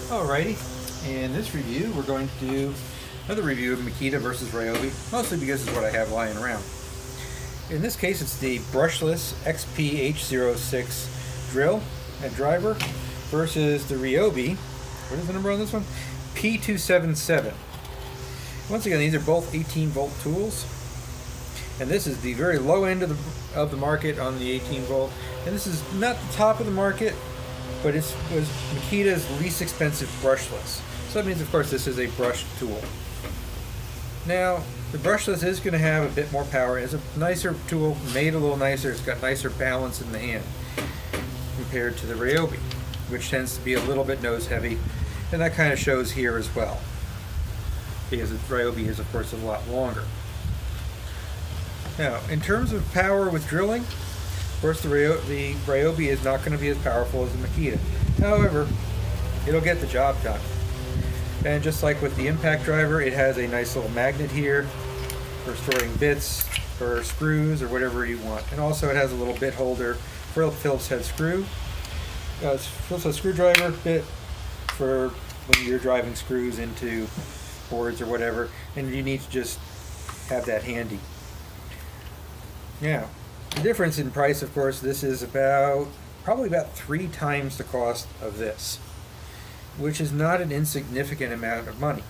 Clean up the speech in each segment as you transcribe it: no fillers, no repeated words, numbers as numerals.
Alrighty, in this review we're going to do another review of Makita versus Ryobi, mostly because it's what I have lying around. In this case it's the brushless XPH06 drill and driver versus the Ryobi, what is the number on this one? P277. Once again, these are both 18 volt tools, and this is the very low end of the market on the 18 volt, and this is not the top of the market, but it was Makita's least expensive brushless. So that means, of course, this is a brushed tool. Now, the brushless is going to have a bit more power. It's a nicer tool, made a little nicer. It's got nicer balance in the hand compared to the Ryobi, which tends to be a little bit nose heavy, and that kind of shows here as well, because the Ryobi is, of course, a lot longer. Now, in terms of power with drilling, of course, the Ryobi is not going to be as powerful as the Makita. However, it'll get the job done. And just like with the impact driver, it has a nice little magnet here for storing bits or screws or whatever you want. And also it has a little bit holder for a Phillips head screw. Phillips head screwdriver bit for when you're driving screws into boards or whatever, and you need to just have that handy. Now, the difference in price, of course, this is probably about 3 times the cost of this, which is not an insignificant amount of money.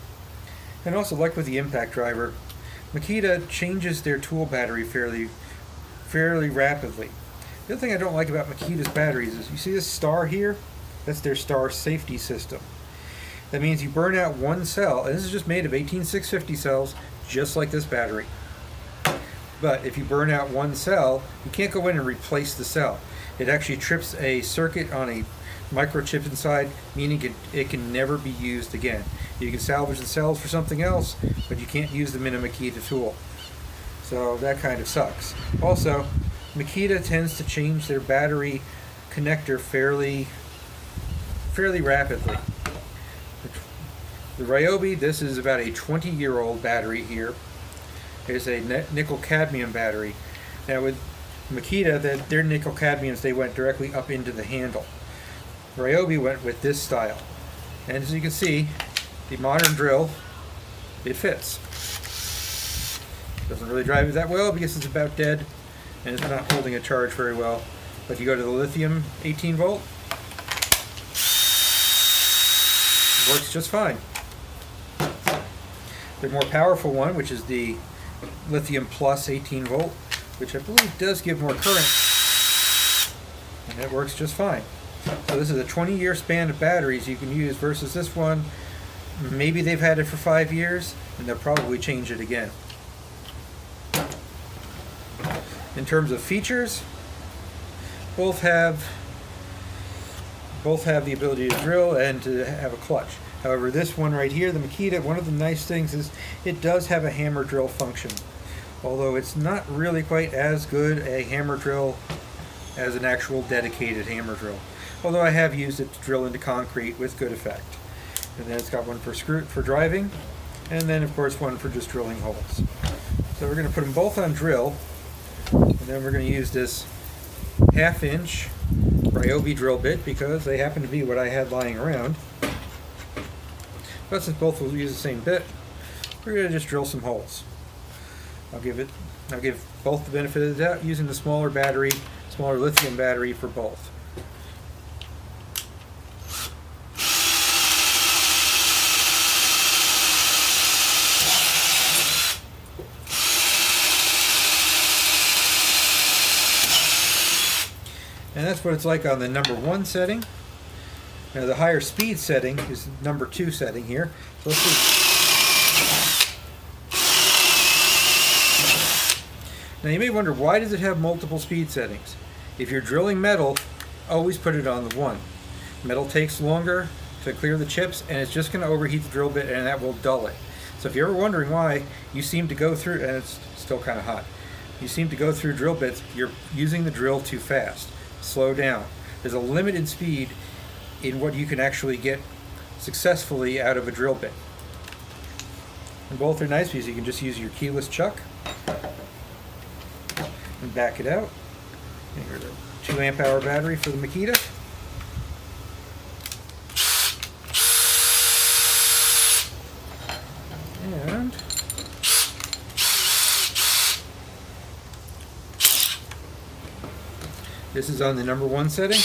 And also, like with the impact driver, Makita changes their tool battery fairly rapidly. The other thing I don't like about Makita's batteries is, you see this star here? That's their star safety system. That means you burn out one cell, and this is just made of 18650 cells, just like this battery. But if you burn out one cell, you can't go in and replace the cell. It actually trips a circuit on a microchip inside, meaning it can never be used again. You can salvage the cells for something else, but you can't use them in a Makita tool. So that kind of sucks. Also, Makita tends to change their battery connector fairly rapidly. The Ryobi, this is about a 20-year-old battery here. It's a nickel cadmium battery. Now with Makita, their nickel cadmiums, they went directly up into the handle. Ryobi went with this style. And as you can see, the modern drill, it fits. Doesn't really drive it that well because it's about dead and it's not holding a charge very well. But if you go to the lithium 18 volt, it works just fine. The more powerful one, which is the lithium plus 18 volt, which I believe does give more current, and it works just fine. So this is a 20-year span of batteries you can use versus this one. Maybe they've had it for 5 years, and they'll probably change it again. In terms of features, both have the ability to drill and to have a clutch. However, this one right here, the Makita, one of the nice things is it does have a hammer drill function. Although it's not really quite as good a hammer drill as an actual dedicated hammer drill. Although I have used it to drill into concrete with good effect. And then it's got one for driving, and then of course one for just drilling holes. So we're going to put them both on drill, and then we're going to use this 1/2 inch Ryobi drill bit because they happen to be what I had lying around. But since both will use the same bit, we're going to just drill some holes. I'll give both the benefit of the doubt using the smaller lithium battery for both. And that's what it's like on the number 1 setting. Now the higher speed setting is number 2 setting here. So let's see. Now you may wonder, why does it have multiple speed settings? If you're drilling metal, always put it on the 1. Metal takes longer to clear the chips, and it's just going to overheat the drill bit, and that will dull it. So if you're ever wondering why you seem to go through, and it's still kind of hot, you seem to go through drill bits, you're using the drill too fast. Slow down. There's a limited speed in what you can actually get successfully out of a drill bit. And both are nice because you can just use your keyless chuck and back it out. And here's a 2 amp hour battery for the Makita. This is on the number 1 setting.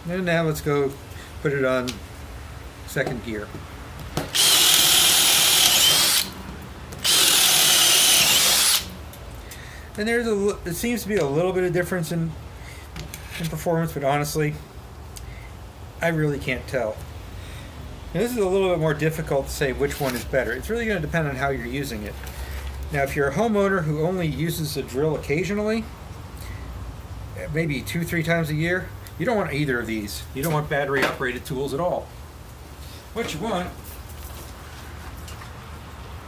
And now let's go put it on 2nd gear. And it seems to be a little bit of difference in performance, but honestly, I really can't tell. And this is a little bit more difficult to say which one is better. It's really going to depend on how you're using it. Now, if you're a homeowner who only uses a drill occasionally, maybe 2-3 times a year, you don't want either of these. You don't want battery operated tools at all. What you want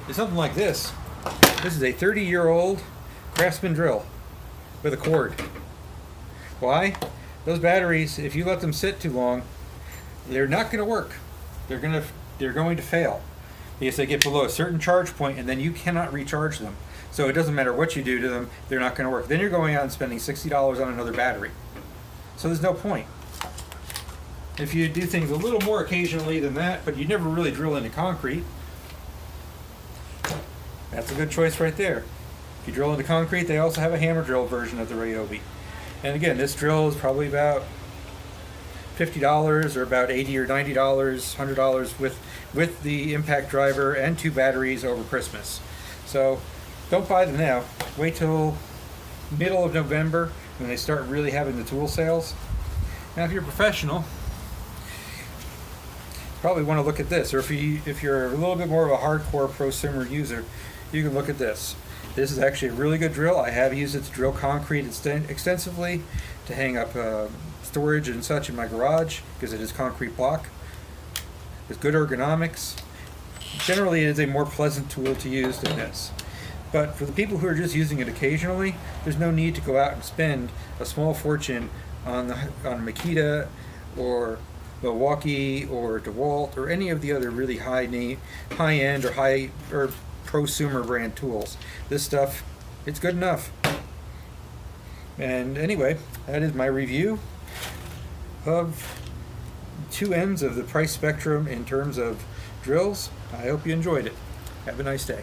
is something like this. This is a 30-year-old Craftsman drill with a cord. Why? Those batteries, if you let them sit too long, they're not going to work. They're going to fail because they get below a certain charge point and then you cannot recharge them. So it doesn't matter what you do to them, they're not going to work. Then you're going out and spending $60 on another battery. So there's no point. If you do things a little more occasionally than that, but you never really drill into concrete, that's a good choice right there. If you drill into concrete, they also have a hammer drill version of the Ryobi. And again, this drill is probably about $50 or about $80 or $90, $100 with the impact driver and 2 batteries over Christmas. So don't buy them now. Wait till middle of November when they start really having the tool sales. Now, if you're a professional, you probably want to look at this. Or if you're a little bit more of a hardcore prosumer user, you can look at this. This is actually a really good drill. I have used it to drill concrete extensively, to hang up storage and such in my garage, because it is concrete block. With good ergonomics. Generally, it is a more pleasant tool to use than this. But for the people who are just using it occasionally, there's no need to go out and spend a small fortune on Makita or Milwaukee or DeWalt or any of the other really high-end or prosumer brand tools. This stuff, it's good enough. And anyway, that is my review of 2 ends of the price spectrum in terms of drills. I hope you enjoyed it. Have a nice day.